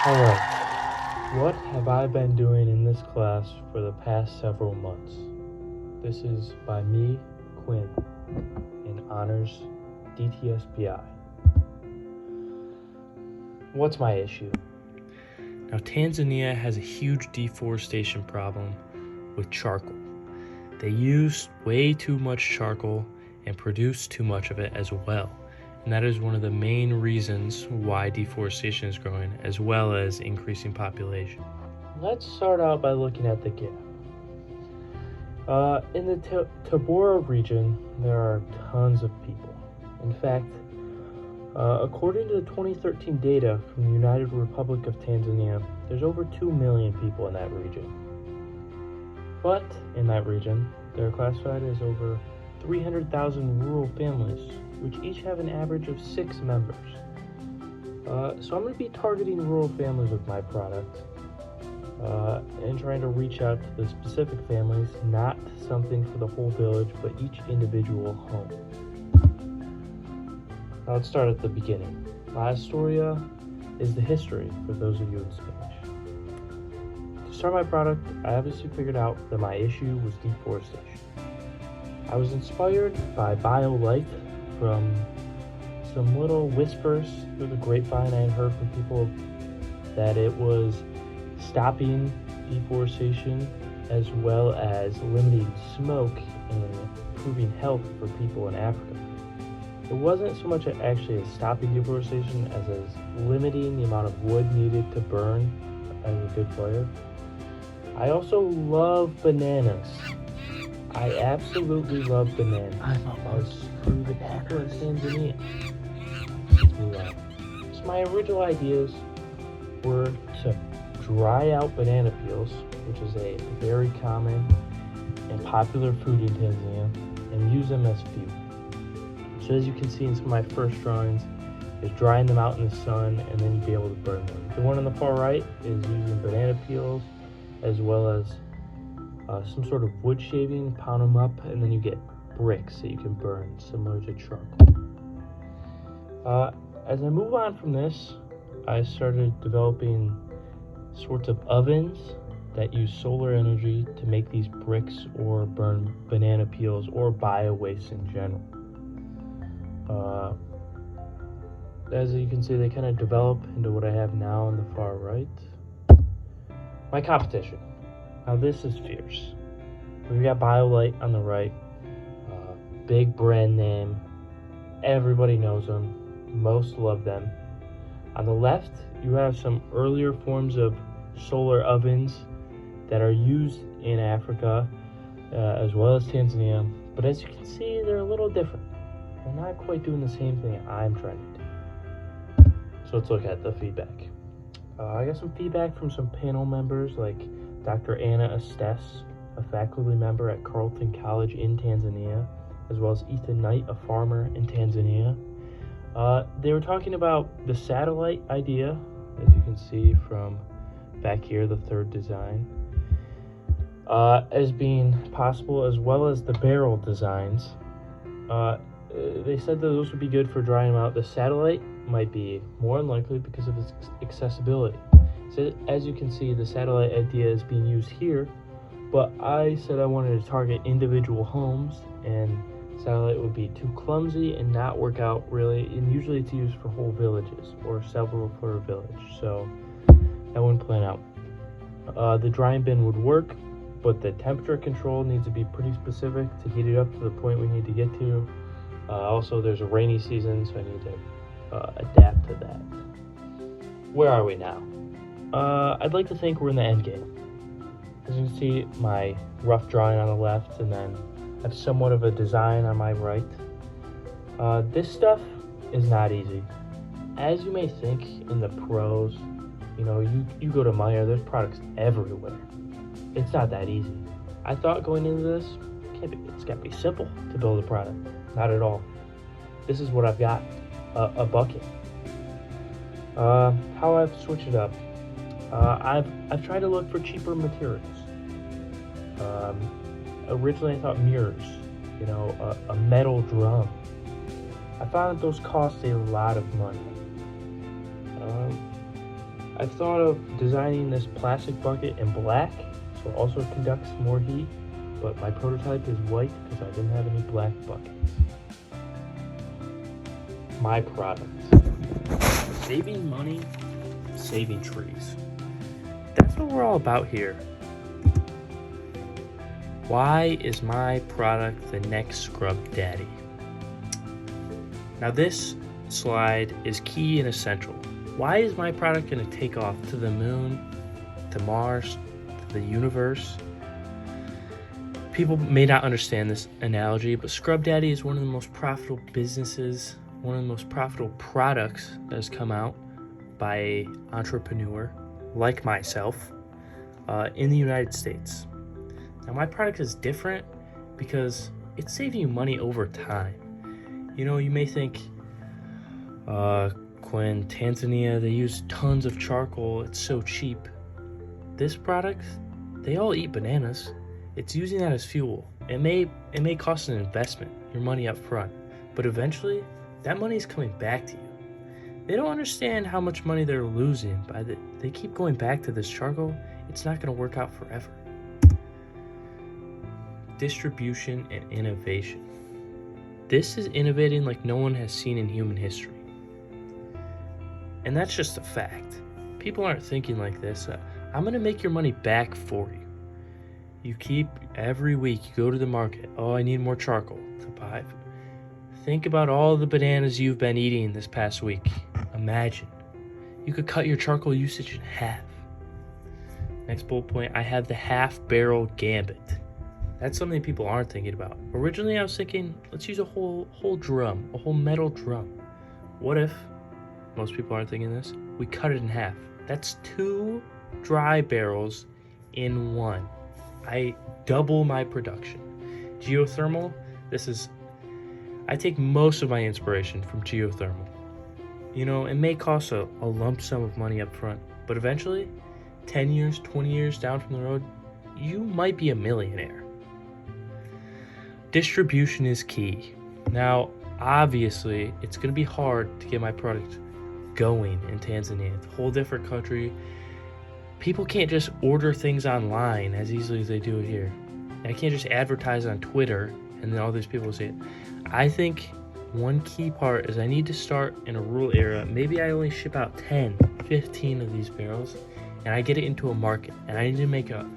Alright, what have I been doing in this class for the past several months? This is by me, Quinn, in honors Dtspi. What's my issue? Now, Tanzania has a huge deforestation problem with charcoal. They use way too much charcoal and produce too much of it as well. And that is one of the main reasons why deforestation is growing, as well as increasing population. Let's start out by looking at the gap. In the Tabora region, there are tons of people. In fact, according to the 2013 data from the United Republic of Tanzania, there's over 2 million people in that region. But in that region, they're classified as over 300,000 rural families, which each have an average of 6 members. So I'm going to be targeting rural families with my product and trying to reach out to the specific families, not something for the whole village, but each individual home. Now let's start at the beginning. La Historia is the history for those of you in Spanish. To start my product, I obviously figured out that my issue was deforestation. I was inspired by BioLight from some little whispers through the grapevine I had heard from people that it was stopping deforestation as well as limiting smoke and improving health for people in Africa. It wasn't so much actually as stopping deforestation as limiting the amount of wood needed to burn as a good fire. I also love bananas. I absolutely love bananas. Through the people in Tanzania. So my original ideas were to dry out banana peels, which is a very common and popular food in Tanzania, and use them as fuel. So as you can see in some of my first drawings, is drying them out in the sun and then you'd be able to burn them. The one on the far right is using banana peels as well as some sort of wood shaving, pound them up, and then you get bricks that you can burn, similar to charcoal. As I move on from this, I started developing sorts of ovens that use solar energy to make these bricks or burn banana peels or bio-waste in general. As you can see, they kind of develop into what I have now on the far right. My competition. Now this is fierce. We've got BioLight on the right, big brand name, everybody knows them, most love them. On the left, you have some earlier forms of solar ovens that are used in Africa as well as Tanzania, but as you can see, they're a little different. They're not quite doing the same thing I'm trying to do. So let's look at the feedback. I got some feedback from some panel members like Dr. Anna Estes, a faculty member at Carleton College in Tanzania, as well as Ethan Knight, a farmer in Tanzania. They were talking about the satellite idea, as you can see from back here, the third design, as being possible, as well as the barrel designs. They said that those would be good for drying them out. The satellite might be more unlikely because of its accessibility. So as you can see, the satellite idea is being used here, but I said I wanted to target individual homes, and satellite would be too clumsy and not work out really, and usually it's used for whole villages or several for a village, so that wouldn't plan out. The drying bin would work, but the temperature control needs to be pretty specific to heat it up to the point we need to get to. Also, there's a rainy season, so I need to adapt to that. Where are we now? I'd like to think we're in the end game. As you can see, my rough drawing on the left, and then I have somewhat of a design on my right. This stuff is not easy. As you may think in the pros, you go to Meijer, there's products everywhere. It's not that easy. I thought going into this, it's got to be simple to build a product. Not at all. This is what I've got, a bucket. How I've switched it up. I've tried to look for cheaper materials. Originally I thought mirrors, a metal drum. I found that those cost a lot of money. I've thought of designing this plastic bucket in black, so it also conducts more heat, but my prototype is white because I didn't have any black buckets. My product. Saving money, saving trees. That's what we're all about here. Why is my product the next Scrub Daddy? Now this slide is key and essential. Why is my product going to take off to the moon, to Mars, to the universe? People may not understand this analogy, but Scrub Daddy is one of the most profitable businesses, one of the most profitable products that has come out by an entrepreneur like myself in the United States. Now my product is different because it's saving you money over time. You know, you may think, Quinn, Tanzania, they use tons of charcoal, it's so cheap. This product, they all eat bananas. It's using that as fuel. It may cost an investment, your money up front, but eventually that money is coming back to you. They don't understand how much money they're losing they keep going back to this charcoal. It's not going to work out forever. Distribution and innovation. This is innovating like no one has seen in human history. And that's just a fact. People aren't thinking like this. I'm going to make your money back for you. You keep, every week, you go to the market. Oh, I need more charcoal to buy. Think about all the bananas you've been eating this past week. Imagine. You could cut your charcoal usage in half. Next bullet point, I have the half-barrel gambit. That's something people aren't thinking about. Originally, I was thinking, let's use a whole drum, a whole metal drum. What if, most people aren't thinking this, we cut it in half? That's 2 dry barrels in 1. I double my production. Geothermal, I take most of my inspiration from geothermal. You know, it may cost a lump sum of money up front, but eventually, 10 years, 20 years down from the road, you might be a millionaire. Distribution is key. Now, obviously, it's going to be hard to get my product going in Tanzania. It's a whole different country. People can't just order things online as easily as they do it here. And I can't just advertise on Twitter and then all these people see it. I think one key part is I need to start in a rural area. Maybe I only ship out 10, 15 of these barrels, and I get it into a market. And I need to make a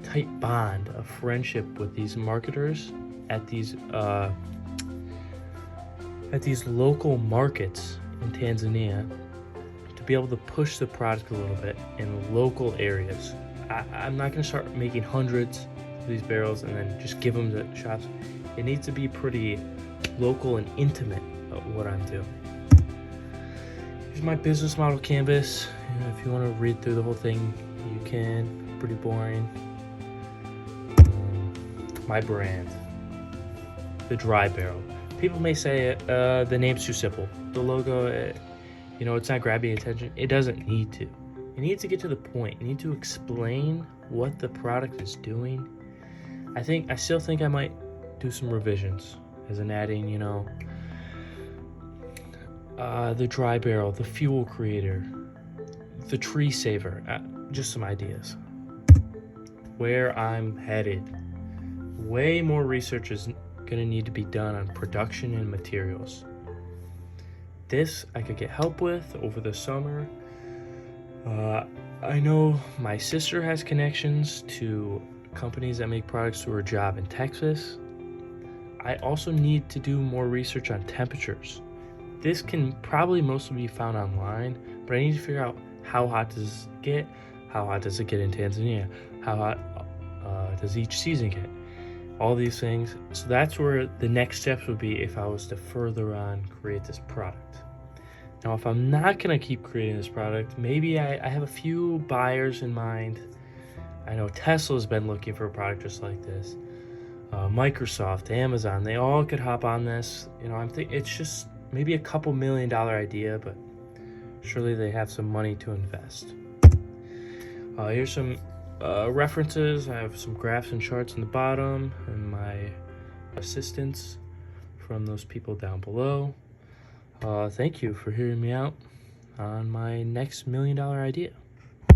tight bond of friendship with these marketers at these local markets in Tanzania to be able to push the product a little bit in local areas. I'm not going to start making hundreds of these barrels and then just give them to shops. It needs to be pretty local and intimate of what I'm doing. Here's my business model canvas. If you want to read through the whole thing, you can. Pretty boring. My brand. The dry barrel. People may say the name's too simple. The logo, it's not grabbing attention. It doesn't need to. It needs to get to the point. You need to explain what the product is doing. I still think I might do some revisions, as in adding, the dry barrel, the fuel creator, the tree saver, just some ideas. Where I'm headed. Way more research is going to need to be done on production and materials. This I could get help with over the summer. I know my sister has connections to companies that make products through her job in Texas. I also need to do more research on temperatures. This can probably mostly be found online, but I need to figure out how hot does it get, how hot does it get in Tanzania, how hot does each season get, all these things. So that's where the next steps would be if I was to further on create this product. Now, if I'm not going to keep creating this product, maybe I have a few buyers in mind. I know Tesla's been looking for a product just like this. Microsoft, Amazon, they all could hop on this. I'm thinking it's just maybe a couple $1 million idea, but surely they have some money to invest. Here's some references. I have some graphs and charts in the bottom and my assistance from those people down below. Thank you for hearing me out. on my next $1 million idea.